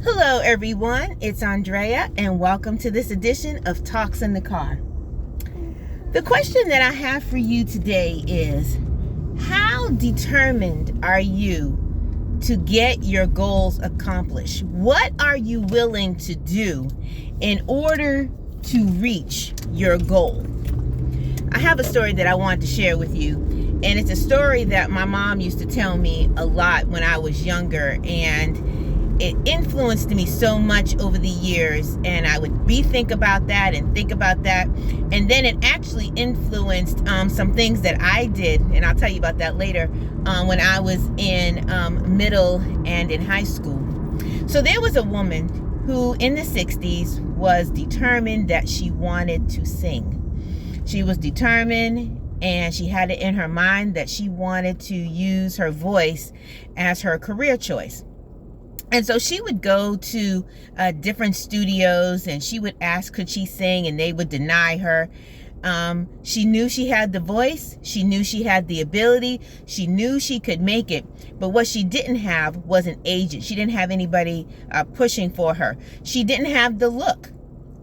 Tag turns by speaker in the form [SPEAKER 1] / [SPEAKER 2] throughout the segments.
[SPEAKER 1] Hello, everyone. It's Andrea, and welcome to this edition of Talks in the Car. The question that I have for you today is, how determined are you to get your goals accomplished? What are you willing to do in order to reach your goal? I have a story that I want to share with you, and it's a story that my mom used to tell me a lot when I was younger, and it influenced me so much over the years, and I would rethink about that and think about that, and then it actually influenced some things that I did, and I'll tell you about that later, when I was in middle and in high school. So there was a woman who in the 60s was determined that she wanted to sing. She was determined, and she had it in her mind that she wanted to use her voice as her career choice. And so she would go to different studios, and she would ask, could she sing, and they would deny her. She knew she had the voice. She knew she had the ability. She knew she could make it. But what she didn't have was an agent. She didn't have anybody pushing for her. She didn't have the look.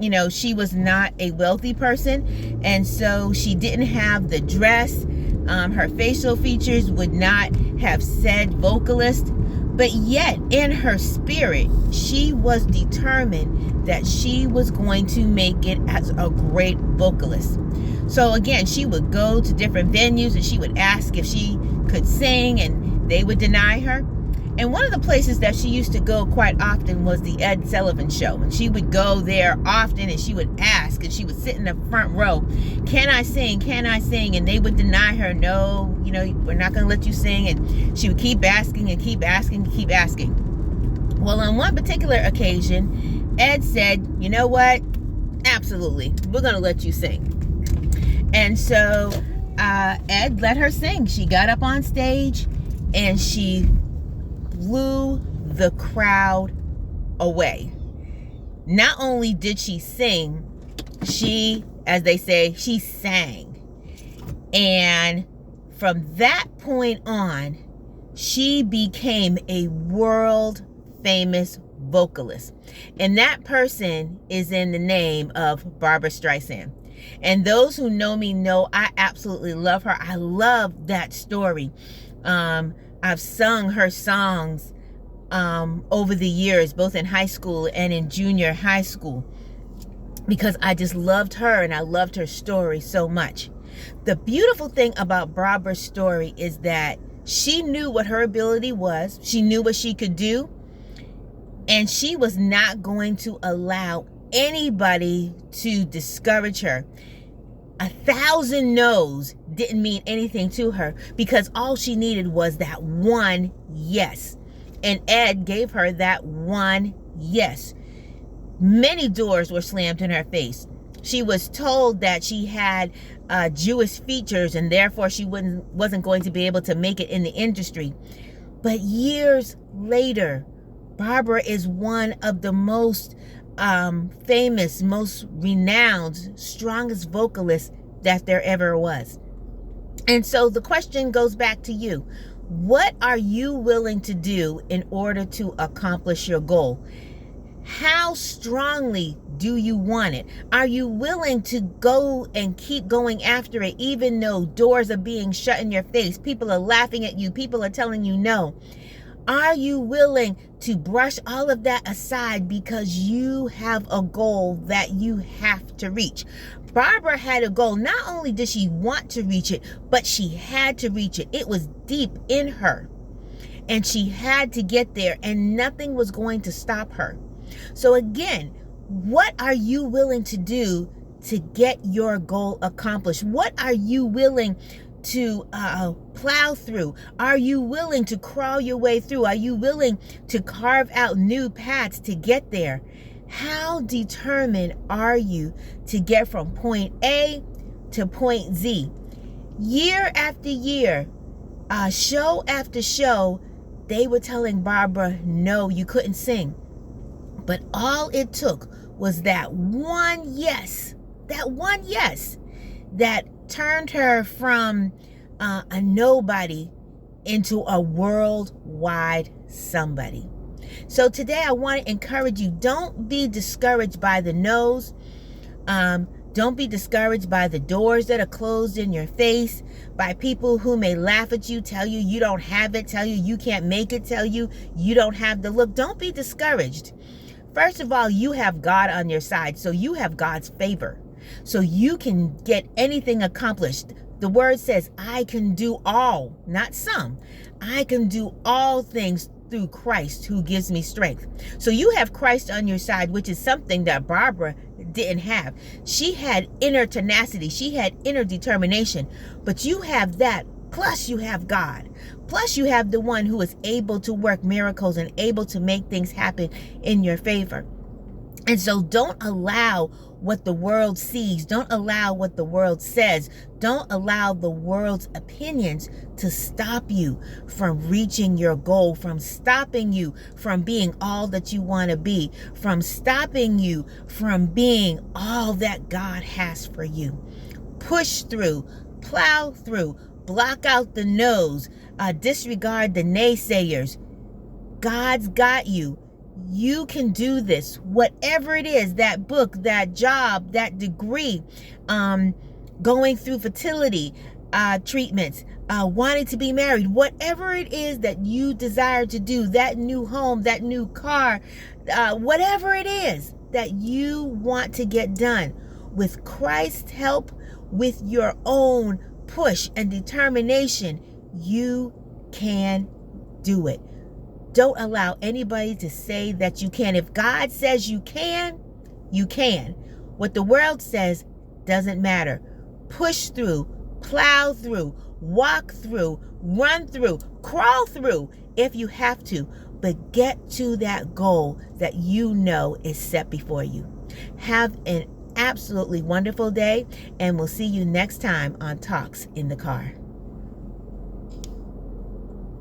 [SPEAKER 1] You know, she was not a wealthy person, and so she didn't have the dress. Her facial features would not have said vocalist. But yet, in her spirit, she was determined that she was going to make it as a great vocalist. So again, she would go to different venues and she would ask if she could sing, and they would deny her. And one of the places that she used to go quite often was the Ed Sullivan Show. And she would go there often, and she would ask, and she would sit in the front row, can I sing? Can I sing? And they would deny her. No, we're not going to let you sing. And she would keep asking and keep asking and keep asking. Well, on one particular occasion, Ed said, you know what? Absolutely. We're going to let you sing. And so Ed let her sing. She got up on stage and she blew the crowd away. Not only did she sing, she, as they say, she sang. And from that point on, she became a world famous vocalist. And that person is in the name of Barbra Streisand. And those who know me know I absolutely love her. I love that story. I've sung her songs over the years, both in high school and in junior high school, because I just loved her and I loved her story so much. The beautiful thing about Barbra's story is that she knew what her ability was. She knew what she could do. And she was not going to allow anybody to discourage her. 1,000 no's didn't mean anything to her, because all she needed was that one yes. And Ed gave her that one yes. Many doors were slammed in her face. She was told that she had Jewish features, and therefore she wasn't going to be able to make it in the industry. But years later, Barbra is one of the most famous, most renowned, strongest vocalists that there ever was. And so the question goes back to you. What are you willing to do in order to accomplish your goal? How strongly do you want it? Are you willing to go and keep going after it, even though doors are being shut in your face? People are laughing at you. People are telling you no. Are you willing to brush all of that aside because you have a goal that you have to reach? Barbra had a goal. Not only did she want to reach it, but she had to reach it. It was deep in her, and she had to get there, and nothing was going to stop her. So again, what are you willing to do to get your goal accomplished? What are you willing to plow through? Are you willing to crawl your way through? Are you willing to carve out new paths to get there? How determined are you to get from point A to point Z? Year after year, show after show, they were telling Barbra, no, you couldn't sing. But all it took was that one yes, that turned her from a nobody into a worldwide somebody. So today I want to encourage you, don't be discouraged by the no's. Don't be discouraged by the doors that are closed in your face, by people who may laugh at you, tell you you don't have it, tell you you can't make it, tell you you don't have the look. Don't be discouraged. First of all, you have God on your side, so you have God's favor. So you can get anything accomplished. The word says, I can do all, not some. I can do all things through Christ who gives me strength. So you have Christ on your side, which is something that Barbara didn't have. She had inner tenacity. She had inner determination. But you have that, plus you have God. Plus you have the one who is able to work miracles and able to make things happen in your favor. And so don't allow what the world sees. Don't allow what the world says. Don't allow the world's opinions to stop you from reaching your goal, from stopping you from being all that you want to be, from stopping you from being all that God has for you. Push through, plow through, block out the no's, disregard the naysayers. God's got you. You can do this. Whatever it is, that book, that job, that degree, going through fertility treatments, wanting to be married, whatever it is that you desire to do, that new home, that new car, whatever it is that you want to get done, with Christ's help, with your own push and determination, you can do it. Don't allow anybody to say that you can't. If God says you can, you can. What the world says doesn't matter. Push through, plow through, walk through, run through, crawl through if you have to, but get to that goal that you know is set before you. Have an absolutely wonderful day, and we'll see you next time on Talks in the Car.